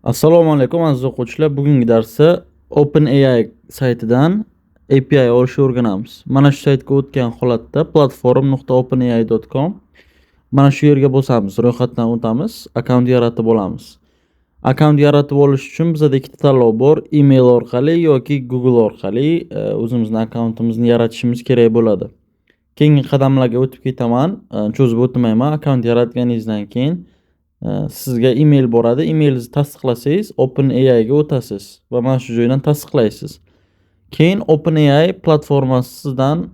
Assalomu alaykum aziz o'quvchilar. Bugungi darsda OpenAI saytidan API olishni o'rganamiz. Mana shu saytga o'tgan holatda platform.openai.com mana shu yerga bosamiz, ro'yxatdan o'tamiz, akkaunt yaratib olamiz. Akkaunt yaratib olish uchun bizda ikkita tanlov bor: email orqali yoki Google orqali o'zimizning akkauntimizni yaratishimiz kerak bo'ladi. Keyingi qadamlarga o'tib ketaman, cho'zib o'tmayman. Akkaunt yaratganingizdan keyin sizga email boradi. Emailingizni tasdiqlasangiz OpenAI ga o'tasiz va mana shu joydan tasdiqlaysiz. Keyin OpenAI platformasi sizdan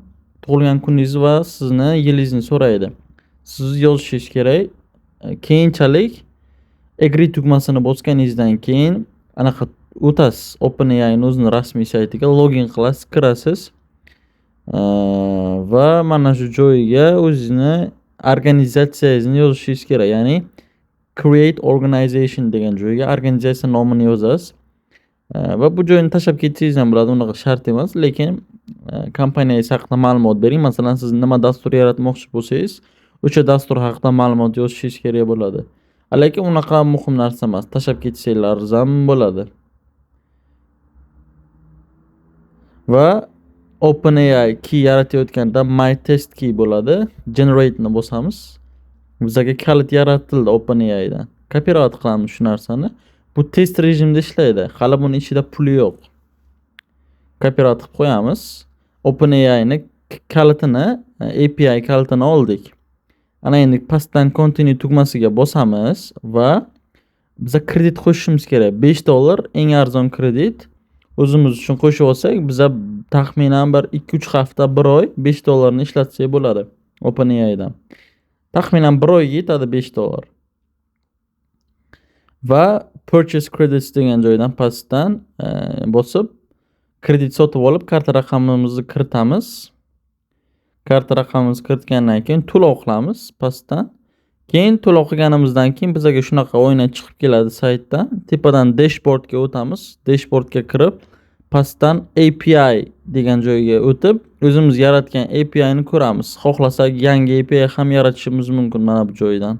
tug'ilgan kuningiz va sizni yilingizni so'raydi. Siz yozishingiz kerak. Keyinchalik agree tugmasini bosganingizdan keyin anaqa o'tasiz. OpenAI ning o'zining rasmiy saytiga login qilasiz, kirasiz. Va mana shu joyga o'zingizni organizatsiyangizni yozishingiz kerak. Ya'ni create organization degan joyga organizatsiya nomini yozasiz. Va bu joyni tashlab ketsangiz ham bo'ladi, unaqa shart emas, lekin kompaniyangiz haqida ma'lumot bering. Masalan, siz nima dastur yaratmoqchi bo'lsangiz, o'sha dastur haqida ma'lumot yozishingiz kerak bo'ladi. Lekin unaqa muhim narsa emas, tashlab ketsanglaringiz ham bo'ladi. Va OpenAI key yaratayotganda my test key bo'ladi. Generate ni bosamiz. Bizga kalit yaratildi OpenAI dan. Kopirovat qilamiz shu narsani. Bu test rejimida ishlaydi. Hali buni ichida puli yo'q. Kopirovat qilib qo'yamiz. OpenAI ning kalitini, API kalitini oldik. Ana endi pastdan continue tugmasiga bosamiz va biza kredit qo'shishimiz kerak. $5 eng arzon kredit. O'zimiz uchun qo'shib olsak, biza taxminan bir 2-3 hafta, 1 oy $5 ni ishlatsak bo'ladi OpenAI dan. Taxminan 1 oyga yetadi $5. Va purchase credits degan joydan pastdan bosib kredit sotib olib karta raqamimizni kiritamiz. Karta raqamimizni kiritgandan keyin to'lov qilamiz pastdan. Keyin to'lov qilganimizdan keyin bizga shunaqa o'yin chiqib keladi saytdan. Tepadan dashboardga o'tamiz. Dashboardga kirib, pastdan API degan joyga o'tib, o'zimiz yaratgan API ni ko'ramiz. Xohlasak yangi API ham yaratishimiz mumkin mana bu joydan.